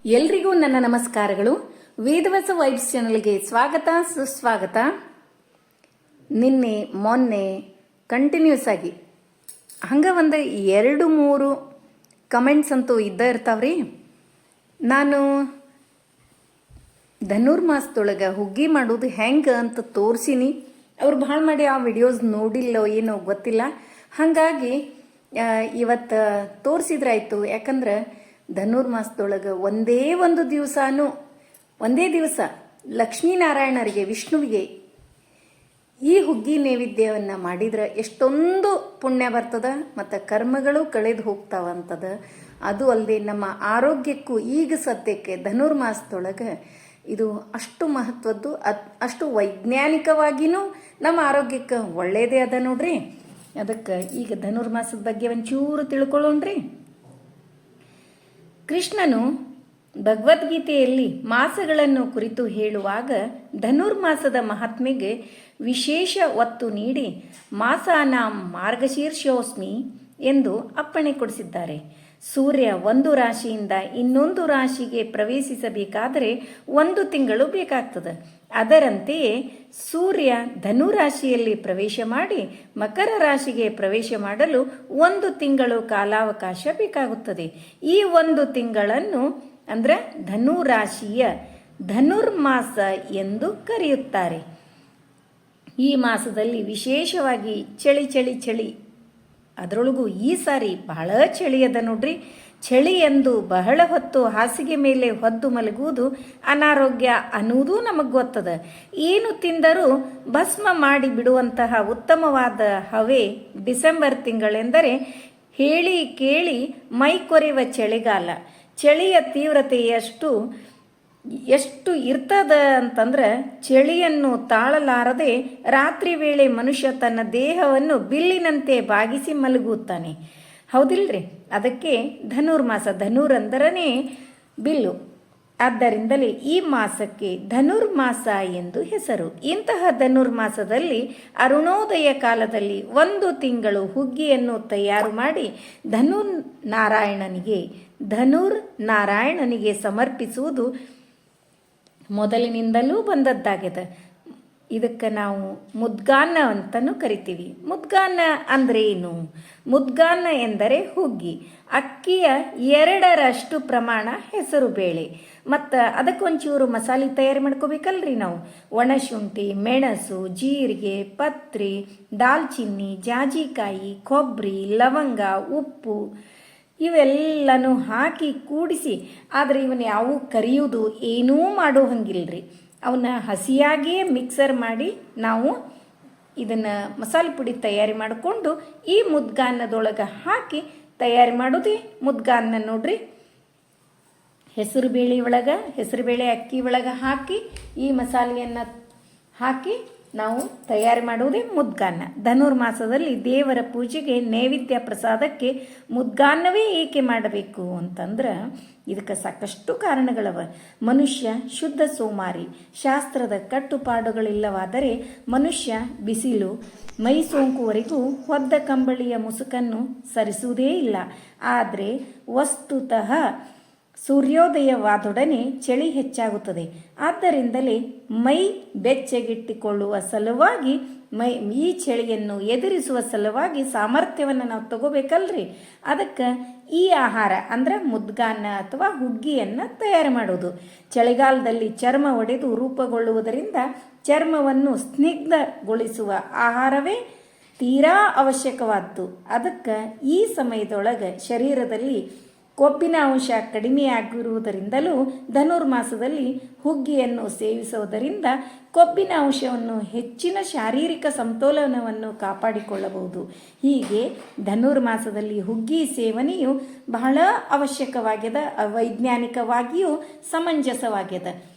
ಎಲ್ರಿಗೂ ನನ್ನ ನಮಸ್ಕಾರಗಳು. ವೇದವ್ಯಾಸ ವೈಬ್ಸ್ ಚಾನಲ್ಗೆ ಸ್ವಾಗತ ಸುಸ್ವಾಗತ. ನಿನ್ನೆ ಮೊನ್ನೆ ಕಂಟಿನ್ಯೂಸ್ ಆಗಿ ಹಂಗೆ ಒಂದು 2-3 ಕಮೆಂಟ್ಸ್ ಅಂತೂ ಇರ್ತಾವ್ರಿ. ನಾನು ಧನುರ್ಮಾಸದೊಳಗೆ ಹುಗ್ಗಿ ಮಾಡೋದು ಹೆಂಗೆ ಅಂತ ತೋರಿಸಿನಿ. ಅವ್ರು ಭಾಳ ಮಾಡಿ ಆ ವಿಡಿಯೋಸ್ ನೋಡಿಲ್ಲೋ ಏನೋ ಗೊತ್ತಿಲ್ಲ. ಹಾಗಾಗಿ ಇವತ್ತು ತೋರಿಸಿದ್ರಾಯ್ತು. ಯಾಕಂದ್ರೆ ಧನುರ್ಮಾಸದೊಳಗೆ ಒಂದೇ ದಿವಸ ಲಕ್ಷ್ಮೀನಾರಾಯಣರಿಗೆ ವಿಷ್ಣುವಿಗೆ ಈ ಹುಗ್ಗಿ ನೈವೇದ್ಯವನ್ನು ಮಾಡಿದ್ರೆ ಎಷ್ಟೊಂದು ಪುಣ್ಯ ಬರ್ತದ ಮತ್ತು ಕರ್ಮಗಳು ಕಳೆದು ಹೋಗ್ತಾವಂತದ. ಅದು ಅಲ್ಲದೆ ನಮ್ಮ ಆರೋಗ್ಯಕ್ಕೂ ಈಗ ಸದ್ಯಕ್ಕೆ ಧನುರ್ಮಾಸದೊಳಗೆ ಇದು ಅಷ್ಟು ಮಹತ್ವದ್ದು, ಅಷ್ಟು ವೈಜ್ಞಾನಿಕವಾಗಿಯೂ ನಮ್ಮ ಆರೋಗ್ಯಕ್ಕೆ ಒಳ್ಳೆಯದೇ ಅದ ನೋಡ್ರಿ. ಅದಕ್ಕೆ ಈಗ ಧನುರ್ಮಾಸದ ಬಗ್ಗೆ ಒಂಚೂರು ತಿಳ್ಕೊಳ್ಳೋಣ್ರಿ. ಕೃಷ್ಣನು ಭಗವದ್ಗೀತೆಯಲ್ಲಿ ಮಾಸಗಳನ್ನು ಕುರಿತು ಹೇಳುವಾಗ ಧನುರ್ಮಾಸದ ಮಹಾತ್ಮೆಗೆ ವಿಶೇಷ ಒತ್ತು ನೀಡಿ ಮಾಸಾನಾಂ ಮಾರ್ಗಶೀರ್ಷೋಸ್ಮಿ ಎಂದು ಅಪ್ಪಣೆ ಕೊಡಿಸಿದ್ದಾರೆ. ಸೂರ್ಯ ಒಂದು ರಾಶಿಯಿಂದ ಇನ್ನೊಂದು ರಾಶಿಗೆ ಪ್ರವೇಶಿಸಬೇಕಾದರೆ 1 ತಿಂಗಳು ಬೇಕಾಗ್ತದೆ. ಅದರಂತೆಯೇ ಸೂರ್ಯ ಧನುರಾಶಿಯಲ್ಲಿ ಪ್ರವೇಶ ಮಾಡಿ ಮಕರ ರಾಶಿಗೆ ಪ್ರವೇಶ ಮಾಡಲು 1 ತಿಂಗಳು ಕಾಲಾವಕಾಶ ಬೇಕಾಗುತ್ತದೆ. ಈ 1 ತಿಂಗಳನ್ನು ಅಂದರೆ ಧನುರಾಶಿಯ ಧನುರ್ಮಾಸ ಎಂದು ಕರೆಯುತ್ತಾರೆ. ಈ ಮಾಸದಲ್ಲಿ ವಿಶೇಷವಾಗಿ ಚಳಿ ಅದರೊಳಗೂ ಈ ಸಾರಿ ಬಹಳ ಚಳಿ ಅದ ನೋಡ್ರಿ. ಚಳಿ ಎಂದು ಬಹಳ ಹೊತ್ತು ಹಾಸಿಗೆ ಮೇಲೆ ಹೊದ್ದು ಮಲಗುವುದು ಅನಾರೋಗ್ಯ ಅನ್ನುವುದು ನಮಗೆ ಗೊತ್ತದ. ಏನು ತಿಂದರೂ ಭಸ್ಮ ಮಾಡಿ ಬಿಡುವಂತಹ ಉತ್ತಮವಾದ ಹವೆ ಡಿಸೆಂಬರ್ ತಿಂಗಳೆಂದರೆ ಹೇಳಿ ಕೇಳಿ ಮೈ ಕೊರೆಯುವ ಚಳಿಗಾಲ. ಚಳಿಯ ತೀವ್ರತೆ ಎಷ್ಟು ಇರ್ತದ ಅಂತಂದ್ರೆ ಚಳಿಯನ್ನು ತಾಳಲಾರದೆ ರಾತ್ರಿ ವೇಳೆ ಮನುಷ್ಯ ತನ್ನ ದೇಹವನ್ನು ಬಿಲ್ಲಿನಂತೆ ಬಾಗಿಸಿ ಮಲಗುತ್ತಾನೆ. ಹೌದಿಲ್ರಿ? ಅದಕ್ಕೆ ಧನುರ್ಮಾಸ, ಧನುರ್ ಅಂದರನೇ ಬಿಲ್ಲು. ಆದ್ದರಿಂದಲೇ ಈ ಮಾಸಕ್ಕೆ ಧನುರ್ಮಾಸ ಎಂದು ಹೆಸರು. ಇಂತಹ ಧನುರ್ಮಾಸದಲ್ಲಿ ಅರುಣೋದಯ ಕಾಲದಲ್ಲಿ 1 ತಿಂಗಳು ಹುಗ್ಗಿಯನ್ನು ತಯಾರು ಮಾಡಿ ಧನುರ್ನಾರಾಯಣನಿಗೆ ಸಮರ್ಪಿಸುವುದು ಮೊದಲಿನಿಂದಲೂ ಬಂದದ್ದಾಗಿದೆ. ಇದಕ್ಕೆ ನಾವು ಮುದ್ಗಾನ್ನ ಅಂತಲೂ ಕರಿತೀವಿ. ಮುದ್ಗಾನ್ನ ಅಂದ್ರೆ ಏನು? ಮುದ್ಗಾನ್ನ ಎಂದರೆ ಹುಗ್ಗಿ. ಅಕ್ಕಿಯ 2ರಷ್ಟು ಪ್ರಮಾಣ ಹೆಸರು ಬೇಳೆ ಮತ್ತು ಅದಕ್ಕೊಂಚೂರು ಮಸಾಲೆ ತಯಾರು ಮಾಡ್ಕೋಬೇಕಲ್ರಿ ನಾವು. ಒಣಶುಂಠಿ, ಮೆಣಸು, ಜೀರಿಗೆ, ಪತ್ರಿ, ದಾಲ್ಚಿನ್ನಿ, ಜಾಜಿಕಾಯಿ, ಕೊಬ್ಬರಿ, ಲವಂಗ, ಉಪ್ಪು ಇವೆಲ್ಲನೂ ಹಾಕಿ ಕೂಡಿಸಿ, ಆದರೆ ಇವನ್ನ ಯಾವ ಕರಿಯುವುದು ಏನೂ ಮಾಡೋ ಹಂಗಿಲ್ರಿ. ಅವನ್ನ ಹಸಿಯಾಗಿಯೇ ಮಿಕ್ಸರ್ ಮಾಡಿ ನಾವು ಇದನ್ನು ಮಸಾಲೆ ಪುಡಿ ತಯಾರಿ ಮಾಡಿಕೊಂಡು ಈ ಮುದ್ಗಾನ್ನದೊಳಗೆ ಹಾಕಿ ತಯಾರಿ ಮಾಡೋದೇ ಮುದ್ಗಾನ್ನ ನೋಡ್ರಿ. ಹೆಸರುಬೇಳೆ ಅಕ್ಕಿ ಒಳಗೆ ಹಾಕಿ ಈ ಮಸಾಲೆಯನ್ನು ಹಾಕಿ ನಾವು ತಯಾರಿ ಮಾಡುವುದೇ ಮುದ್ಗಾನ್ನ. ಧನುರ್ಮಾಸದಲ್ಲಿ ದೇವರ ಪೂಜೆಗೆ ನೈವೇದ್ಯ ಪ್ರಸಾದಕ್ಕೆ ಮುದ್ಗಾನ್ನವೇ ಏಕೆ ಮಾಡಬೇಕು ಅಂತಂದ್ರೆ ಇದಕ್ಕೆ ಸಾಕಷ್ಟು ಕಾರಣಗಳವ. ಮನುಷ್ಯ ಶುದ್ಧ ಸೋಮಾರಿ. ಶಾಸ್ತ್ರದ ಕಟ್ಟುಪಾಡುಗಳಿಲ್ಲವಾದರೆ ಮನುಷ್ಯ ಬಿಸಿಲು ಮೈ ಸೋಂಕುವರೆಗೂ ಹೊದ್ದ ಕಂಬಳಿಯ ಮುಸುಕನ್ನು ಸರಿಸುವುದೇ ಇಲ್ಲ. ಆದರೆ ವಸ್ತುತಃ ಸೂರ್ಯೋದಯವಾದೊಡನೆ ಚಳಿ ಹೆಚ್ಚಾಗುತ್ತದೆ. ಆದ್ದರಿಂದಲೇ ಮೈ ಬೆಚ್ಚಗಿಟ್ಟಿಕೊಳ್ಳುವ ಸಲುವಾಗಿ ಈ ಚಳಿಯನ್ನು ಎದುರಿಸುವ ಸಲುವಾಗಿ ಸಾಮರ್ಥ್ಯವನ್ನು ನಾವು ತಗೋಬೇಕಲ್ರಿ. ಅದಕ್ಕೆ ಈ ಆಹಾರ ಅಂದರೆ ಮುದ್ಗಾನ್ನ ಅಥವಾ ಹುಗ್ಗಿಯನ್ನು ತಯಾರು ಮಾಡೋದು. ಚಳಿಗಾಲದಲ್ಲಿ ಚರ್ಮ ಒಡೆದು ರೂಪುಗೊಳ್ಳುವುದರಿಂದ ಚರ್ಮವನ್ನು ಸ್ನಿಗ್ಧಗೊಳಿಸುವ ಆಹಾರವೇ ತೀರಾ ಅವಶ್ಯಕವಾದ್ದು. ಅದಕ್ಕೆ ಈ ಸಮಯದೊಳಗೆ ಶರೀರದಲ್ಲಿ ಕೊಬ್ಬಿನ ಅಂಶ ಕಡಿಮೆಯಾಗಿರುವುದರಿಂದಲೂ ಧನುರ್ಮಾಸದಲ್ಲಿ ಹುಗ್ಗಿಯನ್ನು ಸೇವಿಸುವುದರಿಂದ ಕೊಬ್ಬಿನ ಅಂಶವನ್ನು ಹೆಚ್ಚಿನ ಶಾರೀರಿಕ ಸಮತೋಲನವನ್ನು ಕಾಪಾಡಿಕೊಳ್ಳಬಹುದು. ಹೀಗೆ ಧನುರ್ಮಾಸದಲ್ಲಿ ಹುಗ್ಗಿ ಸೇವನೆಯು ಬಹಳ ಅವಶ್ಯಕವಾಗ್ಯದ, ವೈಜ್ಞಾನಿಕವಾಗಿಯೂ ಸಮಂಜಸವಾಗ್ಯದ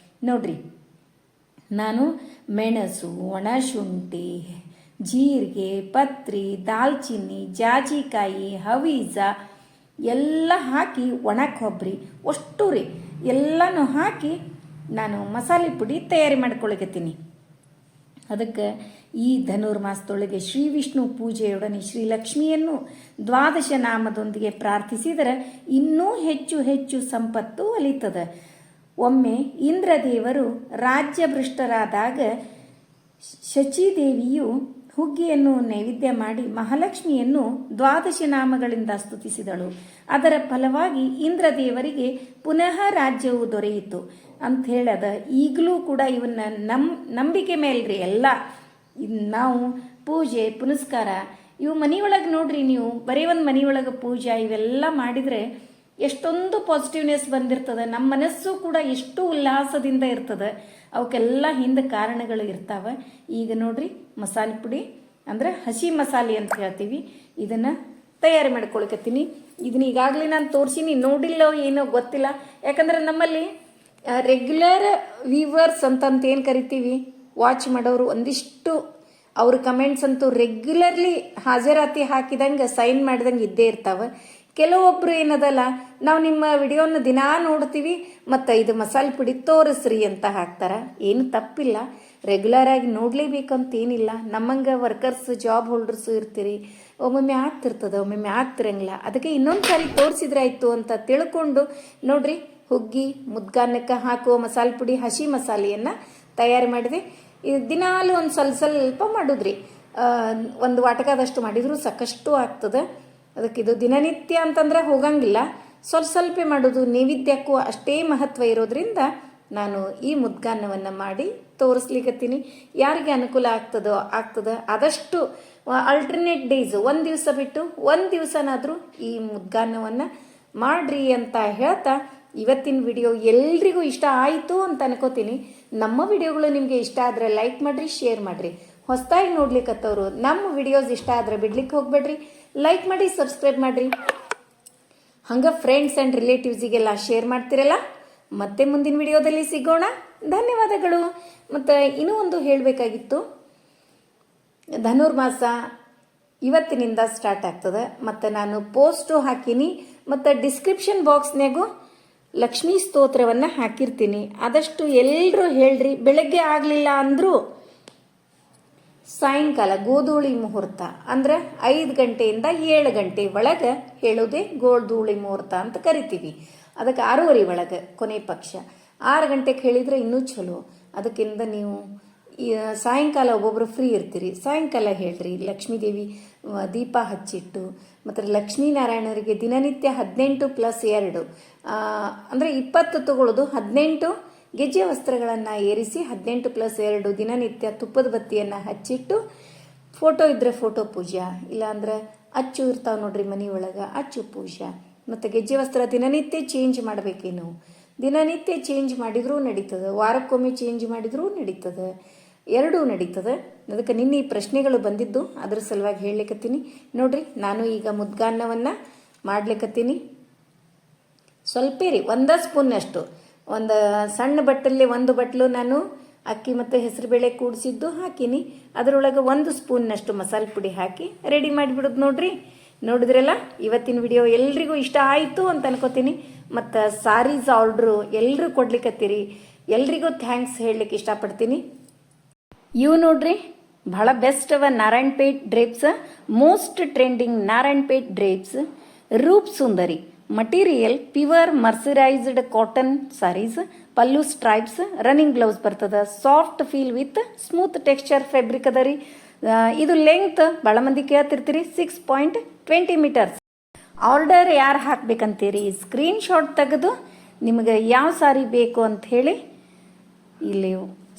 ನೋಡ್ರಿ. ನಾನು ಮೆಣಸು, ಒಣಶುಂಠಿ, ಜೀರಿಗೆ, ಪತ್ರಿ, ದಾಲ್ಚಿನ್ನಿ, ಜಾಜಿಕಾಯಿ, ಹವೀಜ ಎಲ್ಲ ಹಾಕಿ, ಒಣ ಕೊಬ್ಬರಿ ಅಷ್ಟು ರೀ ಎಲ್ಲನೂ ಹಾಕಿ ನಾನು ಮಸಾಲೆ ಪುಡಿ ತಯಾರಿ ಮಾಡ್ಕೊಳಕತ್ತೀನಿ. ಅದಕ್ಕೆ ಈ ಧನುರ್ಮಾಸದೊಳಗೆ ಶ್ರೀ ವಿಷ್ಣು ಪೂಜೆಯೊಡನೆ ಶ್ರೀ ಲಕ್ಷ್ಮಿಯನ್ನು ದ್ವಾದಶ ನಾಮದೊಂದಿಗೆ ಪ್ರಾರ್ಥಿಸಿದರೆ ಇನ್ನೂ ಹೆಚ್ಚು ಹೆಚ್ಚು ಸಂಪತ್ತು ಒಲಿತದೆ. ಒಮ್ಮೆ ಇಂದ್ರದೇವರು ರಾಜ್ಯಭ್ರಷ್ಟರಾದಾಗ ಶಚೀದೇವಿಯು ಹುಗ್ಗಿಯನ್ನು ನೈವೇದ್ಯ ಮಾಡಿ ಮಹಾಲಕ್ಷ್ಮಿಯನ್ನು ದ್ವಾದಶ ನಾಮಗಳಿಂದ ಸ್ತುತಿಸಿದಳು. ಅದರ ಫಲವಾಗಿ ಇಂದ್ರದೇವರಿಗೆ ಪುನಃ ರಾಜ್ಯವು ದೊರೆಯಿತು ಅಂತ ಹೇಳದ. ಈಗಲೂ ಕೂಡ ಇವನ್ನ ನಂಬಿಕೆ ಮೇಲ್ರಿ ಎಲ್ಲ ನಾವು ಪೂಜೆ ಪುನಸ್ಕಾರ ಇವು ಮನೆಯೊಳಗೆ ನೋಡ್ರಿ, ನೀವು ಬರೀ ಒಂದು ಮನೆಯೊಳಗೆ ಪೂಜೆ ಇವೆಲ್ಲ ಮಾಡಿದರೆ ಎಷ್ಟೊಂದು ಪಾಸಿಟಿವ್ನೆಸ್ ಬಂದಿರ್ತದೆ. ನಮ್ಮ ಮನಸ್ಸು ಕೂಡ ಎಷ್ಟು ಉಲ್ಲಾಸದಿಂದ ಇರ್ತದೆ. ಅವಕ್ಕೆಲ್ಲ ಹಿಂದೆ ಕಾರಣಗಳು ಇರ್ತಾವೆ. ಈಗ ನೋಡ್ರಿ ಮಸಾಲೆ ಪುಡಿ ಅಂದರೆ ಹಸಿ ಮಸಾಲೆ ಅಂತ ಹೇಳ್ತೀವಿ, ಇದನ್ನು ತಯಾರಿ ಮಾಡ್ಕೊಳಕತ್ತೀನಿ. ಇದನ್ನ ಈಗಾಗಲೇ ನಾನು ತೋರಿಸಿನಿ, ನೋಡಿಲ್ಲೋ ಏನೋ ಗೊತ್ತಿಲ್ಲ. ಯಾಕಂದ್ರೆ ನಮ್ಮಲ್ಲಿ ರೆಗ್ಯುಲರ್ ವ್ಯೂವರ್ಸ್ ಅಂತಂತ ಏನು ಕರಿತೀವಿ, ವಾಚ್ ಮಾಡೋರು ಒಂದಿಷ್ಟು ಅವ್ರ ಕಮೆಂಟ್ಸ್ ಅಂತೂ ರೆಗ್ಯುಲರ್ಲಿ ಹಾಜರಾತಿ ಹಾಕಿದಂಗೆ ಸೈನ್ ಮಾಡಿದಂಗೆ ಇದ್ದೇ ಇರ್ತಾವೆ. ಕೆಲವೊಬ್ರು ಏನದಲ್ಲ, ನಾವು ನಿಮ್ಮ ವಿಡಿಯೋನ ದಿನಾ ನೋಡ್ತೀವಿ ಮತ್ತು ಇದು ಮಸಾಲೆ ಪುಡಿ ತೋರಿಸ್ರಿ ಅಂತ ಹಾಕ್ತಾರೆ. ಏನು ತಪ್ಪಿಲ್ಲ, ರೆಗ್ಯುಲರ್ ಆಗಿ ನೋಡಲೇಬೇಕಂತ ಏನಿಲ್ಲ. ನಮ್ಮಂಗೆ ವರ್ಕರ್ಸ್ ಜಾಬ್ ಹೋಲ್ಡರ್ಸು ಇರ್ತೀರಿ, ಒಮ್ಮೊಮ್ಮೆ ಆಗ್ತಿರ್ತದೆ, ಒಮ್ಮೊಮ್ಮೆ ಆಗ್ತಿರಂಗಿಲ್ಲ. ಅದಕ್ಕೆ ಇನ್ನೊಂದು ಸಾರಿ ತೋರಿಸಿದ್ರಾಯ್ತು ಅಂತ ತಿಳ್ಕೊಂಡು ನೋಡ್ರಿ, ಹುಗ್ಗಿ ಮುದ್ಗಾನ್ನಕ್ಕೆ ಹಾಕುವ ಮಸಾಲೆ ಪುಡಿ ಹಸಿ ಮಸಾಲೆಯನ್ನು ತಯಾರು ಮಾಡಿದೆ. ಇದು ದಿನಾಲು ಒಂದು ಸ್ವಲ್ಪ ಮಾಡೋದ್ರಿ, ಒಂದು ವಾಟಕದಷ್ಟು ಮಾಡಿದರೂ ಸಾಕಷ್ಟು ಆಗ್ತದೆ. ಅದಕ್ಕಿದು ದಿನನಿತ್ಯ ಅಂತಂದ್ರೆ ಹೋಗಂಗಿಲ್ಲ, ಸ್ವಲ್ಪ ಮಾಡೋದು. ನೈವೇದ್ಯಕ್ಕೂ ಅಷ್ಟೇ ಮಹತ್ವ ಇರೋದ್ರಿಂದ ನಾನು ಈ ಮುದ್ಗಾನ್ನವನ್ನು ಮಾಡಿ ತೋರಿಸ್ಲಿಕ್ಕತ್ತೀನಿ. ಯಾರಿಗೆ ಅನುಕೂಲ ಆಗ್ತದೆ ಆದಷ್ಟು ಆಲ್ಟರ್ನೇಟ್ ಡೇಸ್, ಒಂದು ದಿವಸ ಬಿಟ್ಟು ಒಂದು ದಿವಸನಾದರೂ ಈ ಮುದ್ಗಾನ್ನವನ್ನು ಮಾಡ್ರಿ ಅಂತ ಹೇಳ್ತಾ, ಇವತ್ತಿನ ವಿಡಿಯೋ ಎಲ್ರಿಗೂ ಇಷ್ಟ ಆಯಿತು ಅಂತ ಅನ್ಕೋತೀನಿ. ನಮ್ಮ ವಿಡಿಯೋಗಳು ನಿಮಗೆ ಇಷ್ಟ ಆದರೆ ಲೈಕ್ ಮಾಡಿರಿ, ಶೇರ್ ಮಾಡಿರಿ. ಹೊಸದಾಗಿ ನೋಡ್ಲಿಕ್ಕತ್ತವರು ನಮ್ಮ ವಿಡಿಯೋಸ್ ಇಷ್ಟ ಆದರೆ ಬಿಡ್ಲಿಕ್ಕೆ ಹೋಗ್ಬೇಡ್ರಿ, ಲೈಕ್ ಮಾಡಿ, ಸಬ್ಸ್ಕ್ರೈಬ್ ಮಾಡಿರಿ. ಹಂಗೆ ಫ್ರೆಂಡ್ಸ್ ಆ್ಯಂಡ್ ರಿಲೇಟಿವ್ಸಿಗೆಲ್ಲ ಶೇರ್ ಮಾಡ್ತಿರಲ್ಲ. ಮತ್ತೆ ಮುಂದಿನ ವಿಡಿಯೋದಲ್ಲಿ ಸಿಗೋಣ. ಧನ್ಯವಾದಗಳು. ಮತ್ತು ಇನ್ನೂ ಒಂದು ಹೇಳಬೇಕಾಗಿತ್ತು, ಧನುರ್ಮಾಸ ಇವತ್ತಿನಿಂದ ಸ್ಟಾರ್ಟ್ ಆಗ್ತದೆ. ಮತ್ತು ನಾನು ಪೋಸ್ಟು ಹಾಕೀನಿ ಮತ್ತು ಡಿಸ್ಕ್ರಿಪ್ಷನ್ ಬಾಕ್ಸ್ನಾಗೂ ಲಕ್ಷ್ಮೀ ಸ್ತೋತ್ರವನ್ನು ಹಾಕಿರ್ತೀನಿ. ಆದಷ್ಟು ಎಲ್ಲರೂ ಹೇಳ್ರಿ. ಬೆಳಗ್ಗೆ ಆಗಲಿಲ್ಲ ಅಂದರೂ ಸಾಯಂಕಾಲ ಗೋಧೂಳಿ ಮುಹೂರ್ತ ಅಂದರೆ 5 ಗಂಟೆಯಿಂದ 7 ಗಂಟೆ ಒಳಗೆ ಹೇಳೋದೇ ಗೋಧೂಳಿ ಮುಹೂರ್ತ ಅಂತ ಕರಿತೀವಿ. ಅದಕ್ಕೆ 6:30 ಒಳಗೆ ಕೊನೆ ಪಕ್ಷ. 6 ಗಂಟೆಗೆ ಹೇಳಿದರೆ ಇನ್ನೂ ಚಲೋ. ಅದಕ್ಕಿಂತ ನೀವು ಸಾಯಂಕಾಲ ಒಬ್ಬೊಬ್ಬರು ಫ್ರೀ ಇರ್ತೀರಿ, ಸಾಯಂಕಾಲ ಹೇಳ್ರಿ. ಲಕ್ಷ್ಮೀದೇವಿ ದೀಪ ಹಚ್ಚಿಟ್ಟು ಮತ್ತು ಲಕ್ಷ್ಮೀನಾರಾಯಣರಿಗೆ ದಿನನಿತ್ಯ 18+2 ಅಂದರೆ 20 ತಗೊಳ್ಳೋದು. 18 ಗೆಜ್ಜೆ ವಸ್ತ್ರಗಳನ್ನು ಏರಿಸಿ 18+2 ದಿನನಿತ್ಯ ತುಪ್ಪದ ಬತ್ತಿಯನ್ನು ಹಚ್ಚಿಟ್ಟು, ಫೋಟೋ ಇದ್ದರೆ ಫೋಟೋ ಪೂಜೆ, ಇಲ್ಲಾಂದ್ರೆ ಅಚ್ಚು ಇರ್ತಾವೆ ನೋಡ್ರಿ ಮನೆಯೊಳಗೆ, ಅಚ್ಚು ಪೂಜೆ. ಮತ್ತು ಗೆಜ್ಜೆ ವಸ್ತ್ರ ದಿನನಿತ್ಯ ಚೇಂಜ್ ಮಾಡಬೇಕೇನು, ದಿನನಿತ್ಯ ಚೇಂಜ್ ಮಾಡಿದರೂ ನಡೀತದೆ, ವಾರಕ್ಕೊಮ್ಮೆ ಚೇಂಜ್ ಮಾಡಿದರೂ ನಡೀತದೆ, ಎರಡೂ ನಡೀತದೆ. ಅದಕ್ಕೆ ನಿನ್ನೆ ಈ ಪ್ರಶ್ನೆಗಳು ಬಂದಿದ್ದು, ಅದ್ರ ಸಲುವಾಗಿ ಹೇಳಲಿಕ್ಕತ್ತೀನಿ. ನೋಡ್ರಿ, ನಾನು ಈಗ ಮುದ್ಗಾನ್ನವನ್ನು ಮಾಡ್ಲಿಕ್ಕತ್ತೀನಿ. ಸ್ವಲ್ಪ ರೀ, 1 ಸ್ಪೂನ್ನಷ್ಟು, ಒಂದು ಸಣ್ಣ ಬಟ್ಟಲಲ್ಲಿ 1 ಬಟ್ಲು ನಾನು ಅಕ್ಕಿ ಮತ್ತು ಹೆಸರುಬೇಳೆ ಕೂಡಿಸಿದ್ದು ಹಾಕೀನಿ. ಅದರೊಳಗೆ 1 ಸ್ಪೂನ್ನಷ್ಟು ಮಸಾಲೆ ಪುಡಿ ಹಾಕಿ ರೆಡಿ ಮಾಡಿಬಿಡೋದು. ನೋಡ್ರಿ, ನೋಡಿದ್ರಲ್ಲ, ಇವತ್ತಿನ ವಿಡಿಯೋ ಎಲ್ರಿಗೂ ಇಷ್ಟ ಆಯಿತು ಅಂತ ಅನ್ಕೋತೀನಿ. ಮತ್ತು ಸಾರೀಸ್ ಆರ್ಡ್ರು ಎಲ್ಲರೂ ಕೊಡ್ಲಿಕ್ಕತ್ತೀರಿ, ಎಲ್ರಿಗೂ ಥ್ಯಾಂಕ್ಸ್ ಹೇಳಲಿಕ್ಕೆ ಇಷ್ಟಪಡ್ತೀನಿ. ಇವು ನೋಡ್ರಿ, ಬಹಳ ಬೆಸ್ಟ್ ಅವ Narayanpet drapes, most trending Narayanpet drapes, Roop Sundari material, pure mercerised cotton sarees, pallu stripes, running blouse ಬರ್ತದೆ, soft feel with smooth texture fabric ಅದ ರೀ. ಇದು ಲೆಂತ್ ಭಾಳ ಮಂದಿ ಕೇಳ್ತಿರ್ತೀರಿ, 6.20 ಮೀಟರ್ಸ್. ಆರ್ಡರ್ ಯಾರು ಹಾಕ್ಬೇಕಂತೀರಿ, ಸ್ಕ್ರೀನ್ ಶಾಟ್ ತೆಗೆದು ನಿಮಗೆ ಯಾವ ಸಾರಿ ಬೇಕು ಅಂತ ಹೇಳಿ ಇಲ್ಲಿ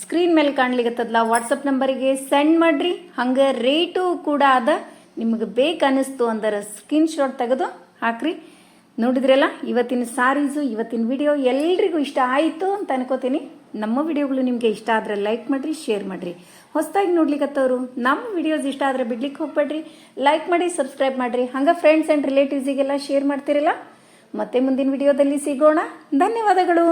ಸ್ಕ್ರೀನ್ ಮೇಲೆ ಕಾಣ್ಲಿಕ್ಕತ್ತದಲ್ಲ ವಾಟ್ಸಪ್ ನಂಬರಿಗೆ ಸೆಂಡ್ ಮಾಡ್ರಿ. ಹಂಗೆ ರೇಟು ಕೂಡ ಅದ, ನಿಮಗೆ ಬೇಕು ಅನ್ನಿಸ್ತು ಅಂದ್ರೆ ಸ್ಕ್ರೀನ್ ಶಾಟ್ ತೆಗೆದು ಹಾಕ್ರಿ. ನೋಡಿದ್ರಲ್ಲ, ಇವತ್ತಿನ ಸಾರೀಸು, ಇವತ್ತಿನ ವಿಡಿಯೋ ಎಲ್ರಿಗೂ ಇಷ್ಟ ಆಯಿತು ಅಂತ ಅನ್ಕೋತೀನಿ. ನಮ್ಮ ವಿಡಿಯೋಗಳು ನಿಮಗೆ ಇಷ್ಟ ಆದರೆ ಲೈಕ್ ಮಾಡಿರಿ, ಶೇರ್ ಮಾಡಿರಿ. ಹೊಸದಾಗಿ ನೋಡ್ಲಿಕ್ಕತ್ತವರು ನಮ್ಮ ವಿಡಿಯೋಸ್ ಇಷ್ಟ ಆದರೆ ಬಿಡ್ಲಿಕ್ಕೆ ಹೋಗ್ಬೇಡ್ರಿ, ಲೈಕ್ ಮಾಡಿ, ಸಬ್ಸ್ಕ್ರೈಬ್ ಮಾಡಿರಿ. ಹಂಗೆ ಫ್ರೆಂಡ್ಸ್ ಆ್ಯಂಡ್ ರಿಲೇಟಿವ್ಸಿಗೆಲ್ಲ ಶೇರ್ ಮಾಡ್ತಿರಲ್ಲ. ಮತ್ತೆ ಮುಂದಿನ ವಿಡಿಯೋದಲ್ಲಿ ಸಿಗೋಣ. ಧನ್ಯವಾದಗಳು.